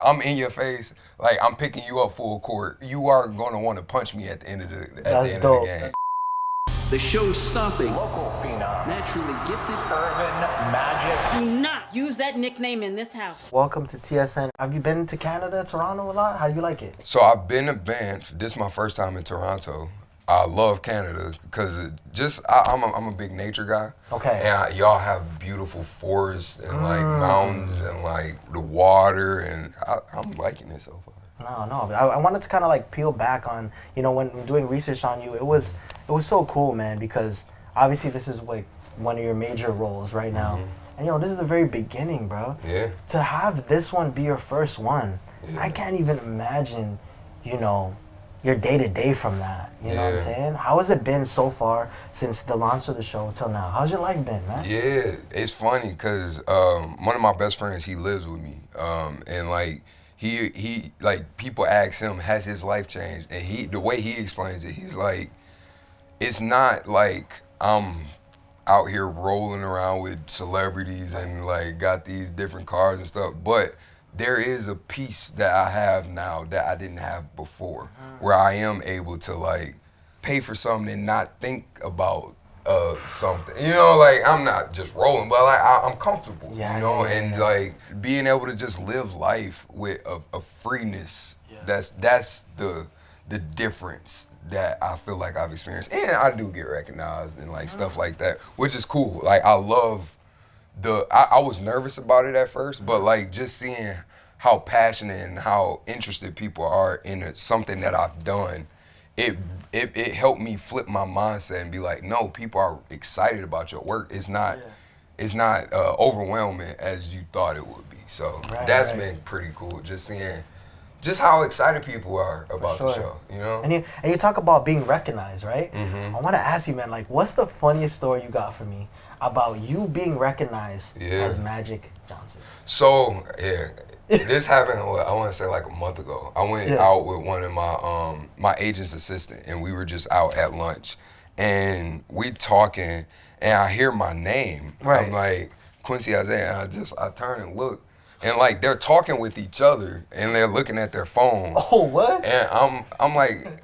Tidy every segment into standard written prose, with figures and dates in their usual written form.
I'm in your face, like I'm picking you up full court. You are gonna want to punch me at the end of That's the dope. game. The show's stopping. Local phenom. Naturally gifted. Urban magic. Do not use that nickname in this house. Welcome to TSN. Have you been to Canada, Toronto a lot? How do you like it? So I've been to Banff. This is my first time in Toronto. I love Canada because I'm a big nature guy. Okay. And y'all have beautiful forests and like mountains and like the water, and I'm liking it so far. No. I wanted to kind of like peel back on, when doing research on you, it was so cool, man, because obviously this is like one of your major roles right now. And this is the very beginning, bro. Yeah. To have this one be your first one, Yeah. I can't even imagine, your day-to-day from that. You know what I'm saying? How has it been so far since the launch of the show until now? How's your life been, man? Yeah, it's funny because one of my best friends, he lives with me, and like he like people ask him, has his life changed? And the way he explains it, he's like, it's not like I'm out here rolling around with celebrities and like got these different cars and stuff, but there is a piece that I have now that I didn't have before, where I am able to like pay for something and not think about something. Like I'm not just rolling, but like I'm comfortable, and like being able to just live life with a freeness. That's the difference that I feel like I've experienced, and I do get recognized and like stuff like that, which is cool. Like I love I was nervous about it at first, but like just seeing how passionate and how interested people are in something that I've done, it helped me flip my mindset and be like, no, people are excited about your work. It's not overwhelming as you thought it would be. So that's been pretty cool, just seeing just how excited people are about the show, And you talk about being recognized, right? I want to ask you, man, like, what's the funniest story you got for me about you being recognized as Magic Johnson? So, this happened, I want to say like a month ago. I went out with one of my agent's assistant, and we were just out at lunch. And we talking, and I hear my name. Right. I'm like, Quincy Isaiah, and I turn and look. And like they're talking with each other, and they're looking at their phone. Oh, what? And I'm like,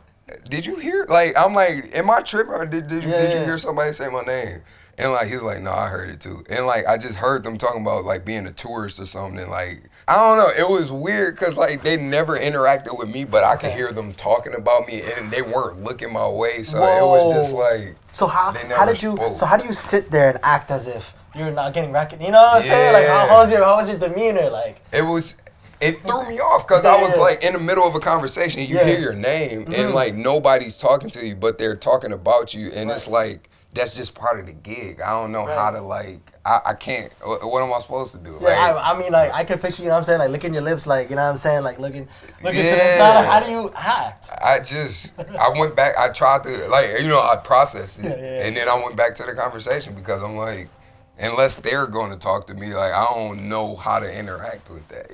did you hear? Like, I'm like, am I tripping? Or did you hear somebody say my name? And like he's like, no, I heard it too. And like I just heard them talking about like being a tourist or something. And like I don't know, it was weird because like they never interacted with me, but I could hear them talking about me, and they weren't looking my way. So it was just like. So how do you sit there and act as if you're not getting recognized? You know what I'm saying? Like how was your demeanor like? It threw me off because I was like in the middle of a conversation. You hear your name and like nobody's talking to you, but they're talking about you, and it's like that's just part of the gig. I don't know how to like. I can't. What am I supposed to do? Yeah, like, I mean, like I can picture. You know what I'm saying? Like licking your lips, like you know what I'm saying? Like looking to the side. How do you act? I went back. I tried to I processed it, and then I went back to the conversation because I'm like. Unless they're going to talk to me, like, I don't know how to interact with that,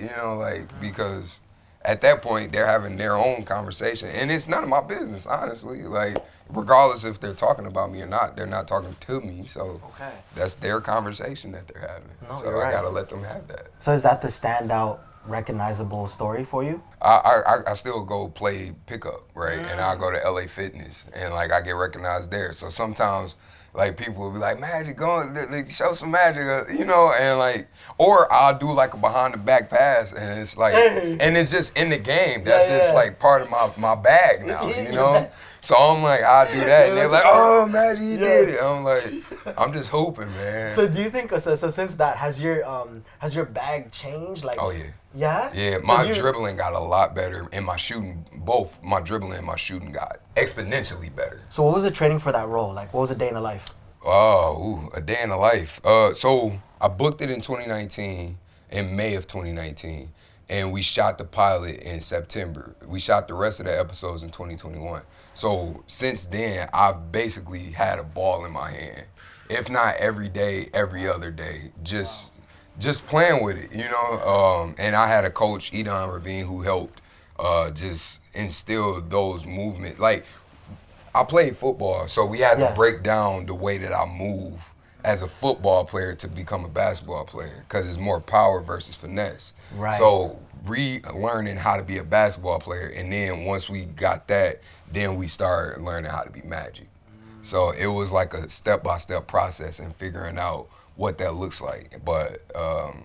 because at that point, they're having their own conversation. And it's none of my business, honestly. Like, regardless if they're talking about me or not, they're not talking to me. So that's their conversation that they're having. So I got to let them have that. So is that the standout, recognizable story for you? I still go play pickup, right? And I go to LA Fitness, and, like, I get recognized there. So sometimes... like people will be like, Magic, go show some magic, and like, or I'll do like a behind the back pass, and it's like, and it's just in the game. That's just like part of my bag now, So I'm like, I'll do that, and they're like, oh, Magic, you did it. I'm like, I'm just hooping, man. So do you think so since that has your bag changed? Like, oh yeah. Yeah? Yeah, my dribbling got a lot better, and my shooting, both my dribbling and my shooting got exponentially better. So what was the training for that role? Like, what was a day in the life? A day in the life. So I booked it in 2019, in May of 2019, and we shot the pilot in September. We shot the rest of the episodes in 2021. So since then, I've basically had a ball in my hand. If not every day, every other day, just playing with it, and I had a coach, Edon Ravine, who helped just instill those movements. Like, I played football, so we had to break down the way that I move as a football player to become a basketball player because it's more power versus finesse. Right. So relearning how to be a basketball player, and then once we got that, then we started learning how to be Magic. So it was like a step-by-step process in figuring out what that looks like. But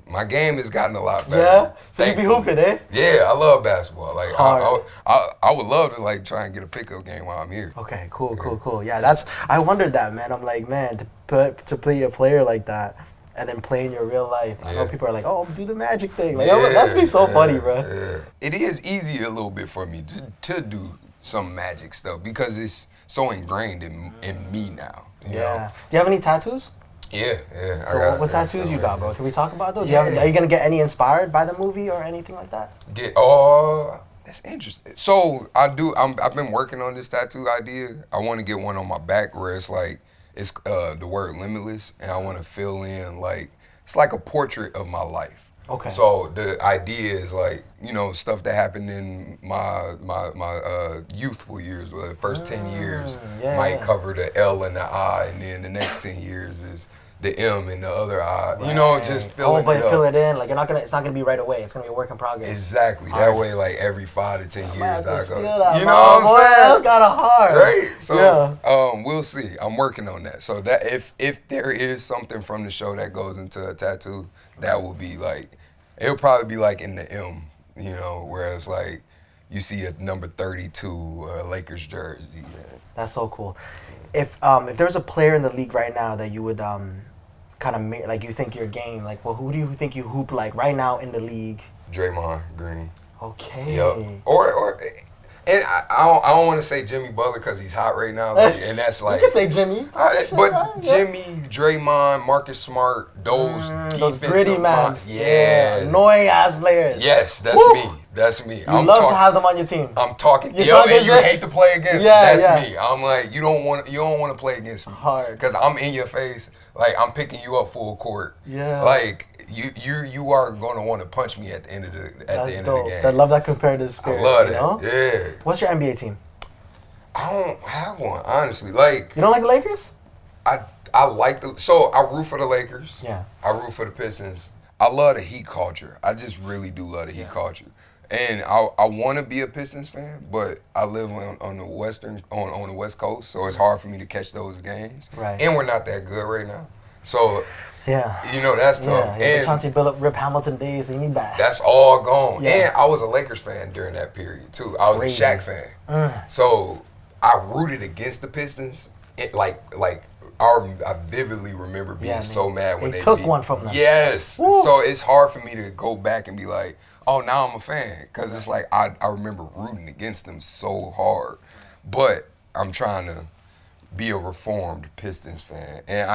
my game has gotten a lot better. Yeah? So you be thankfully. hooping, eh? Yeah, I love basketball. Like Hard. I would love to like try and get a pickup game while I'm here. Okay, cool. Yeah, I wondered that, man. I'm like, man, to play a player like that and then play in your real life. I know Yeah. people are like, oh, do the Magic thing. Like, that's be so funny, bro. Yeah. It is easy a little bit for me to do some Magic stuff because it's so ingrained in me now. You know? Do you have any tattoos? Yeah. So what tattoos you got, bro? Can we talk about those? Yeah. Are you gonna get any inspired by the movie or anything like that? That's interesting. So I've been working on this tattoo idea. I want to get one on my back where it's like the word limitless, and I want to fill in like it's like a portrait of my life. Okay. So the idea is like, you know, stuff that happened in my youthful years. Well, the first 10 years might cover the L and the I, and then the next 10 years is the M and the other I. You know, just filling it up. Fill it in. Like it's not gonna be right away. It's gonna be a work in progress. Exactly. That way, like every 5 to 10 years, I go. That, you know what I'm saying? That's kind of hard. Right. So we'll see. I'm working on that. So that if there is something from the show that goes into a tattoo, that will be like, it'll probably be like in the M, you know, where it's like you see a number 32 Lakers jersey. Man. That's so cool. If there's a player in the league right now that you would kind of like you think your game, like, well, who do you think you hoop like right now in the league? Draymond Green. Okay. Yep. Or and I don't want to say Jimmy Butler because he's hot right now, like, and that's like you can say Jimmy. but Jimmy, Draymond, Marcus Smart, those gritty man, yeah, annoying ass players. Yes, that's me. That's me. You love to have them on your team. I'm talking. And you hate to play against me. That's me. I'm like, you don't want to play against me. Hard. Because I'm in your face. Like I'm picking you up full court. Yeah. Like you are going to want to punch me at the end of the game. I love that competitive spirit. I love that. Know? Yeah. What's your NBA team? I don't have one, honestly. Like you don't like the Lakers? I like so I root for the Lakers. Yeah. I root for the Pistons. I love the Heat culture. I just really do love the Heat culture. And I want to be a Pistons fan, but I live on the West Coast, so it's hard for me to catch those games. Right. And we're not that good right now. So yeah, you know, that's tough. Yeah, and the Chauncey Billups, Rip Hamilton days, you need that. That's all gone. Yeah. And I was a Lakers fan during that period too. I was a Shaq fan. So I rooted against the Pistons. I vividly remember being so mad when they took one from them. Yes. Woo. So it's hard for me to go back and be like, oh, now I'm a fan. Because it's like I remember rooting against them so hard. But I'm trying to be a reformed Pistons fan. And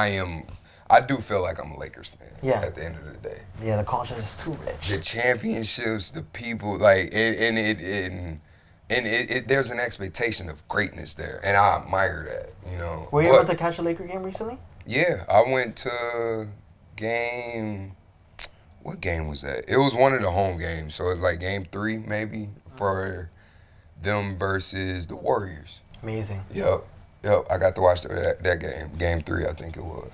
I do feel like I'm a Lakers fan at the end of the day. Yeah, the culture is too rich. The championships, the people, like, there's an expectation of greatness there, and I admire that, you know. Were you able to catch a Laker game recently? Yeah, I went to game. What game was that? It was one of the home games, so it was like game 3 maybe for them versus the Warriors. Amazing. Yep. I got to watch that game. Game 3, I think it was.